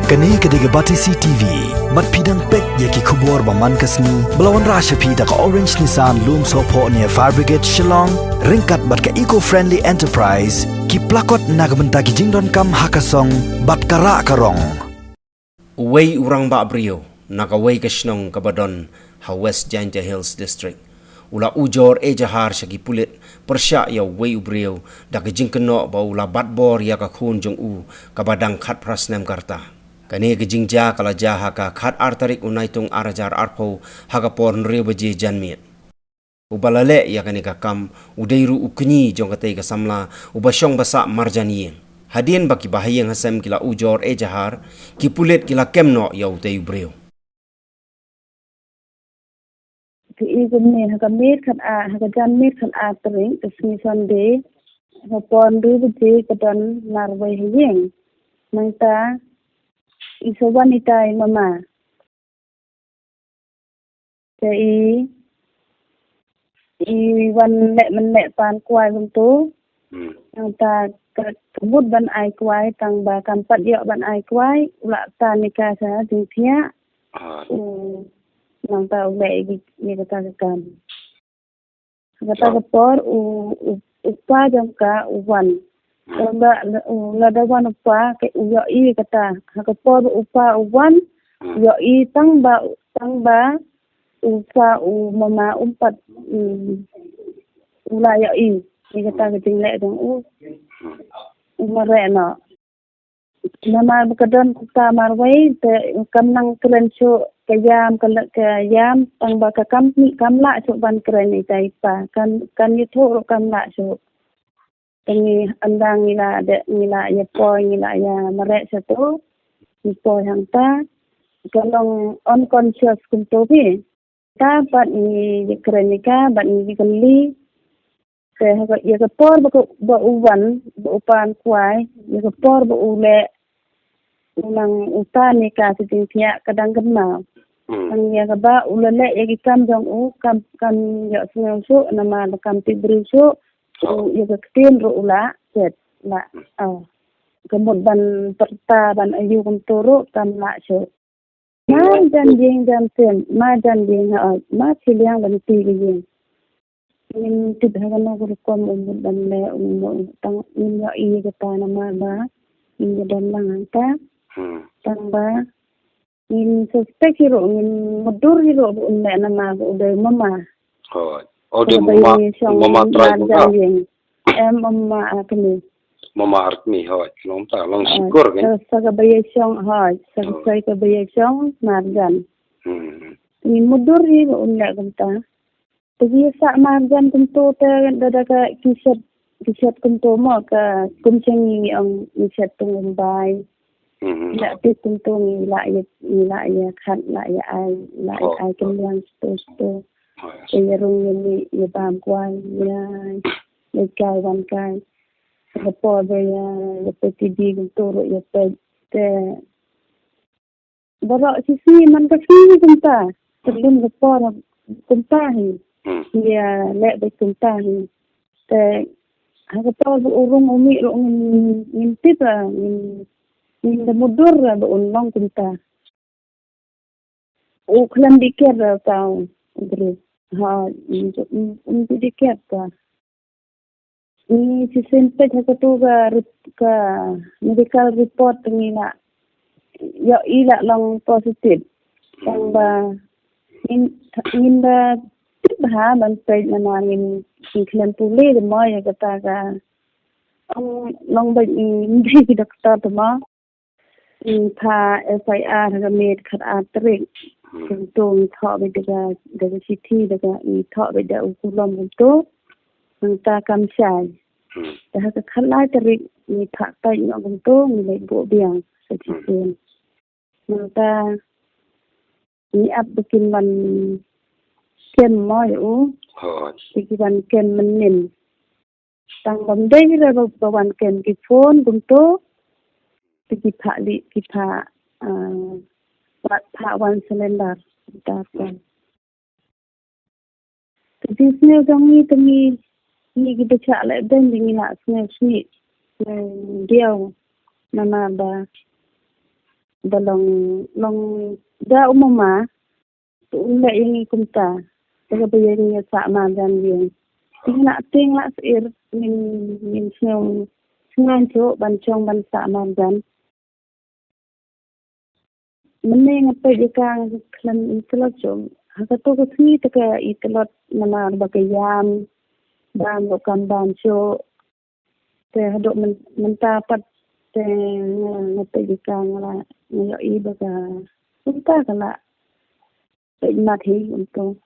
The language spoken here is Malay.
Kani kediga bati CTV, mat pidang pek yaki kubur baman kasni, belawan rasha pida ka Orange Nissan Loom Sopo near Fire Brigade Shillong, ringkat bat ka eco-friendly enterprise, ki plakot nagbenta ki jingdon kam hakasong, bat kara karong. Uway urang ba abrio, nakaway kasnong kabadon, ha West Janja Hills District. Ula ujor ejahar syagi pulit, persya ya way ubrio, dak jingkeno ba ula batbor ya ka khun jong u, kabadang khat prasnem karta. Kani gejingja kala jaha ka khat artarik unaitung arajar arpo hagapor nrio baje janmiet. Ubalale ya kani ka kam udairu ukni jong katai ka samla ubasyong basa marjaniye. Hadien baki bahayeng hasem kila ujor ejahar ki pulit kila kemno ya utay ubrio. Ki igumne haka mir kan a haka janmir kan a tering kesmi Sunday hapon du baje kadan narway hayeng. Mangta isa wanita mama. Jadi wan lek menlek pan kuai bentu. Yang ta kebut ban ai kuai tang ba kampat yok ban ai kuai ulak ta nikah sa dingtia. Nang ta ulek ni kata kan. Kata kapor upa jangka uwan. Lada wan upa ke uyo I kata hakapor upa uwan yo I tang ba upa mama umpat ula yo I ni kata keting lek dong umare no nama bakadan kata marwai te kamnang keren so kayam tang ba ka kamla so ban keren ni taipa kan yutho kamla so ini andang nila ya poi nila ya marek satu ni poi hang ta kalong unconscious kunto bi ta bat ni krenika bat ni kali se ha ya ka por ba uwan ba upan kuai ya ka por ba ule ulang utani ka siting pia kadang kenal ang ya ka ba ulale ya ki kam jong kam ya sungang so nama kam tibri so ya ketin ro ula set la kemud ban perta ban ayu kuntoro kam la so ma jan sen ma jan jing ma siliang ban ti jing min tid hagano ko kom ban le tang min ya I kata nama ba min dan lang ta tang ba min suspect hiro min mudur hiro unle nama uday mama dia mama try juga. Mama akni. Mama artni hoy. Long ta long sikur kan. Saga bayasong hoy. Saga ka bayasong margan. Ni mudur ri unla kanta. Tagi sa margan kunto ta dada ka kisat kunto mo ka kumchang ni ang kisat tung bay. La ti kunto ni la ya khat la ya ai kemlang sto. Kaya rung ni bam kuan ya kai wan kai po ba ya peti di toro ya te baro si man ka si kunta terlum ke por kunta hi ya le be kunta hi te ha ka por urung umi ro ngin tipa ngin de mudur ba unlong kunta o klan diker tau Andres. Ha, dikit ka. Ni si sempet ka medical report nila. Ya ila lang positive. Tang ba in ba ha ban pay na ngin klan puli de mo ya kata ka. Ang long ba hindi doktor to mo. Tha FIR ga med khat atrik. Kuntung thọ be daga city daga I thọ be da ukulom kunto nta kam sai da ka khala tarik ni thak tai no kunto ni le bo biang sa chichen nta ni ap bikin man kem mo yo bikin kem menin tang bam dei ra ba wan kem ki phone kunto ki pha wan selendar dapat. Jadi sini kami ni kita cakap dan dengan nak sini dia nama ba long da umama tu le yang kumta taga bayang sa ma dan yang ting la sir min sengan cho ban chong ban sa ma dan mene ngapai jikang klan itlot cho hakato ko sni taga itlot nama bagayam dan lokam ban cho te hadok mentapat te ngapai jikang la ngayo iba ka kumta kala pe mati untuk